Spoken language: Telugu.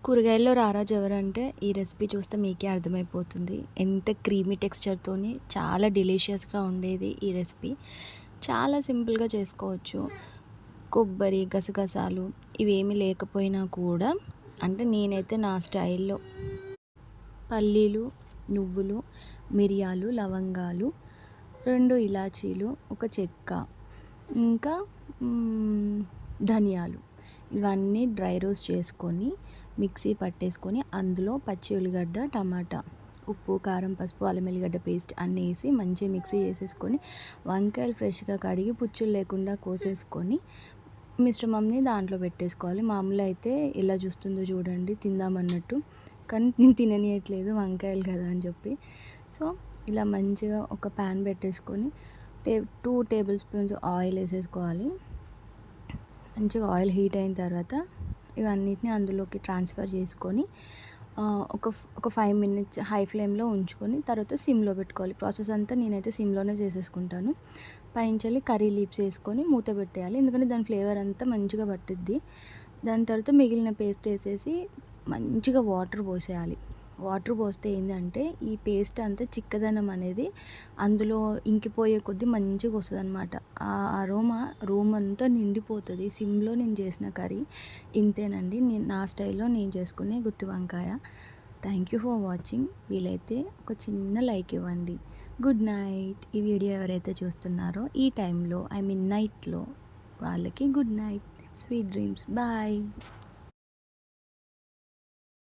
కూరగాయల్లో రారాజు ఎవరంటే ఈ రెసిపీ చూస్తే మీకే అర్థమైపోతుంది. ఎంత క్రీమీ టెక్స్చర్‌తోని చాలా డెలీషియస్‌గా ఉండేది ఈ రెసిపీ. చాలా సింపుల్‌గా చేసుకోవచ్చు. కొబ్బరి, గసగసాలు ఇవేమీ లేకపోయినా కూడా అంటే నేనైతే నా స్టైల్‌లో పల్లీలు, నువ్వులు, మిరియాలు, లవంగాలు, 2 ఇలాచీలు, ఒక చెక్క, ఇంకా ధనియాలు ఇవన్నీ డ్రై రోస్ట్ చేసుకొని మిక్సీ పట్టేసుకొని అందులో పచ్చి ఉల్లిగడ్డ, టమాటా, ఉప్పు, కారం, పసుపు, అల్లం ఎల్లిగడ్డ పేస్ట్ అన్నీ వేసి మంచిగా మిక్సీ చేసేసుకొని వంకాయలు ఫ్రెష్గా కడిగి పుచ్చులు లేకుండా కోసేసుకొని మిశ్రమంని దాంట్లో పెట్టేసుకోవాలి. మామూలు అయితే ఇలా చూస్తుందో చూడండి తిందామన్నట్టు, కానీ నేను తిననీయట్లేదు వంకాయలు కదా అని చెప్పి. సో ఇలా మంచిగా ఒక ప్యాన్ పెట్టేసుకొని 2 టేబుల్ స్పూన్స్ ఆయిల్ వేసేసుకోవాలి. మంచిగా ఆయిల్ హీట్ అయిన తర్వాత ఇవన్నిటిని అందులోకి ట్రాన్స్ఫర్ చేసుకొని ఒక 5 మినిట్స్ హై ఫ్లేమ్లో ఉంచుకొని తర్వాత సిమ్లో పెట్టుకోవాలి. ప్రాసెస్ అంతా నేనైతే సిమ్లోనే చేసేసుకుంటాను. పైనుంచి కర్రీ లీవ్స్ వేసుకొని మూత పెట్టేయాలి, ఎందుకంటే దాని ఫ్లేవర్ అంతా మంచిగా పట్టుద్ది. దాని తర్వాత మిగిలిన పేస్ట్ వేసేసి మంచిగా వాటర్ పోసేయాలి. వాటర్ పోస్తే ఏంటంటే ఈ పేస్ట్ అంతా చిక్కదనం అనేది అందులో ఇంకిపోయే కొద్దీ మంచిగా వస్తుంది అనమాట. ఆ అరోమా రూమ్ అంతా నిండిపోతుంది. సిమ్లో నేను చేసిన కర్రీ ఇంతేనండి. నా స్టైల్లో నేను చేసుకునే గుత్తి వంకాయ. Thank you for watching. వీలైతే ఒక చిన్న లైక్ ఇవ్వండి. Good night. ఈ వీడియో ఎవరైతే చూస్తున్నారో ఈ టైంలో నైట్లో వాళ్ళకి good night, sweet dreams, bye.